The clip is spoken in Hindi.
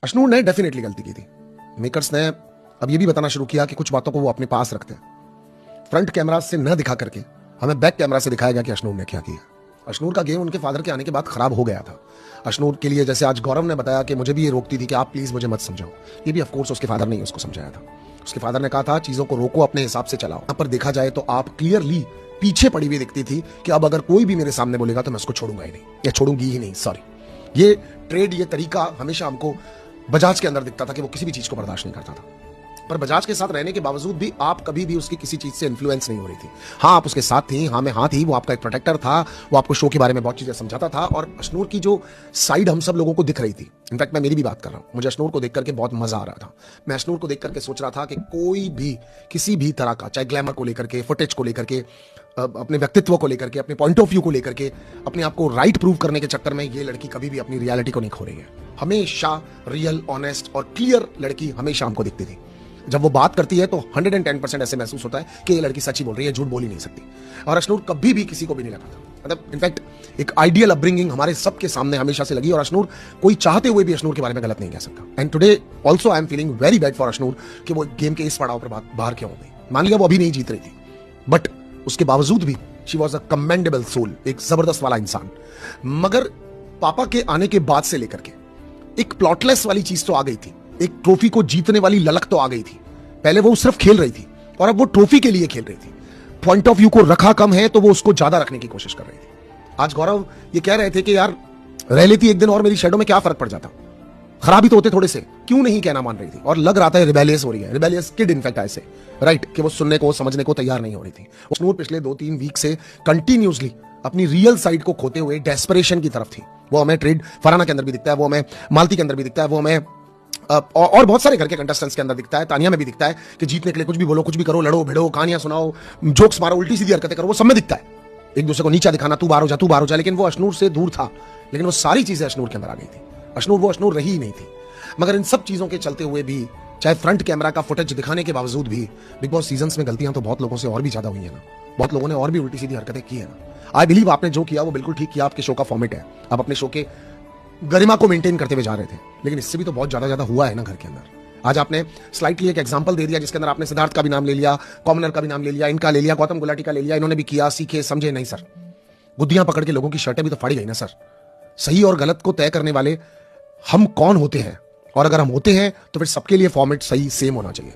अशनूर ने डेफिनेटली गलती की थी। मेकर्स ने अब ये भी बताना शुरू किया कि कुछ बातों को वो अपने पास रखते हैं। फ्रंट कैमरा से न दिखा करके हमें बैक कैमरा से दिखाया गया कि अशनूर ने क्या किया। अशनूर का गेम उनके फादर के आने के बाद खराब हो गया था। अशनूर के लिए, जैसे आज गौरव ने बताया कि मुझे भी ये रोकती थी कि आप प्लीज मुझे मत समझाओ, ये भी ऑफकोर्स उसके फादर ने ही उसको समझाया था। उसके फादर ने कहा था चीजों को रोको, अपने हिसाब से चलाओ। यहाँ पर देखा जाए तो आप क्लियरली पीछे पड़ी हुई दिखती थी कि अब अगर कोई भी मेरे सामने बोलेगा तो मैं उसको छोड़ूंगा ही नहीं, या छोड़ूंगी ही नहीं, सॉरी। ये ट्रेड, ये तरीका हमेशा हमको बजाज के अंदर दिखता था कि वो किसी भी चीज को बर्दाश्त नहीं करता था। पर बजाज के साथ रहने के बावजूद भी आप कभी भी उसकी किसी चीज से इन्फ्लुएंस नहीं हो रही थी। हाँ, आप उसके साथ थी, हाँ में हाँ थी, वो आपका एक प्रोटेक्टर था, वो आपको शो के बारे में बहुत चीजें समझाता था। और अशनूर की जो साइड हम सब लोगों को दिख रही थी, इनफैक्ट मैं मेरी भी बात कर रहा हूं, मुझे अशनूर को देख करके बहुत मजा आ रहा था। मैं अशनूर को देख करके सोच रहा था कि कोई भी किसी भी तरह का, चाहे ग्लैमर को लेकर के, फुटेज को लेकर के, अपने व्यक्तित्व को लेकर के, अपने पॉइंट ऑफ व्यू को लेकर के, अपने आप को राइट प्रूव करने के चक्कर में ये लड़की कभी भी अपनी रियलिटी को नहीं खो रही है। हमेशा रियल, ऑनेस्ट और क्लियर लड़की हमेशा हमको दिखती थी। जब वो बात करती है तो 110% ऐसे महसूस होता है कि ये लड़की सच ही बोल रही है, झूठ बोल ही नहीं सकती। और अशनूर कभी भी किसी को भी नहीं लगा था, मतलब इनफैक्ट एक आइडियल अपब्रिंगिंग हमारे सबके सामने हमेशा से लगी। और अशनूर, कोई चाहते हुए भी अशनूर के बारे में गलत नहीं कह सकता। And today also I am feeling very bad for Ashnoor कि वो गेम के इस पड़ाव पर बाहर क्यों हो गई। मान लिया वो अभी नहीं जीत रही थी, बट उसके बावजूद भी she was a commendable soul, एक जबरदस्त वाला इंसान। मगर पापा के आने के बाद से लेकर के एक प्लॉटलेस वाली चीज तो आ गई थी, एक ट्रॉफी को जीतने वाली ललक तो आ गई थी। पहले वो सिर्फ खेल रही थी और अब वो ट्रॉफी के लिए खेल रही थी। पॉइंट ऑफ व्यू को रखा कम है तो वो उसको ज्यादा रखने की कोशिश कर रही थी। आज गौरव ये कह रहे थे कि यार रह लेती एक दिन और मेरी शेडो में क्या फर्क पड़ जाता, खराबी तो होते थोड़े से, क्यों नहीं कहना मान रही थी। और लग रहा था रिबेलियस हो रही है, रिबेलियस किड इनफैक्ट ऐसे, राइट, कि वो सुनने को, समझने को तैयार नहीं हो रही थी। अशनूर पिछले 2-3 वीक से कंटिन्यूसली अपनी रियल साइड को खोते हुए डेस्परेशन की तरफ थी। वो हमें ट्रेड फरहाना के अंदर भी दिखता है, वो हमें मालती के अंदर भी दिखता है, वो हमें और बहुत सारे घर के कंटेस्टेंट्स के अंदर दिखता है, तानिया में भी दिखता है कि जीतने के लिए कुछ भी बोलो, कुछ भी करो, लड़ो भिड़ो, कहानियां सुनाओ, जोक्स मारो, उल्टी सीधी हरकतें करो, वो सब में दिखता है। एक दूसरे को नीचा दिखाना, तू बाहर हो जा, तू बाहर हो जा। लेकिन वो अशनूर से दूर था, लेकिन वो सारी चीजें अशनूर के अंदर आ गई थी। अशनूर वो अशनूर रही ही नहीं थी। मगर इन सब चीजों के चलते हुए भी, चाहे फ्रंट कैमरा का फुटेज दिखाने के बावजूद भी, बिग बॉस सीजन्स में गलतियां तो बहुत लोगों से और भी ज्यादा हुई है ना, बहुत लोगों ने और भी उल्टी सीधी हरकतें की है ना। आई बिलीव आपने जो किया वो बिल्कुल ठीक किया, आपके शो का फॉर्मेट है, आप अपने शो के गरिमा को मेंटेन करते हुए जा रहे थे। लेकिन इससे भी तो बहुत ज्यादा हुआ है ना घर के अंदर। आज आपने स्लाइटली एक एग्जांपल दे दिया जिसके अंदर आपने सिद्धार्थ का भी नाम ले लिया, कॉमनर का भी नाम ले लिया, इनका ले लिया, गौतम गुलाटी का ले लिया। इन्होंने भी किया, सीखे, समझे नहीं सर। गुद्दियां पकड़ के लोगों की शर्टें भी तो फाड़ी गई ना सर। सही और गलत को तय करने वाले हम कौन होते हैं, और अगर हम होते हैं तो फिर सबके लिए फॉर्मेट सही सेम होना चाहिए।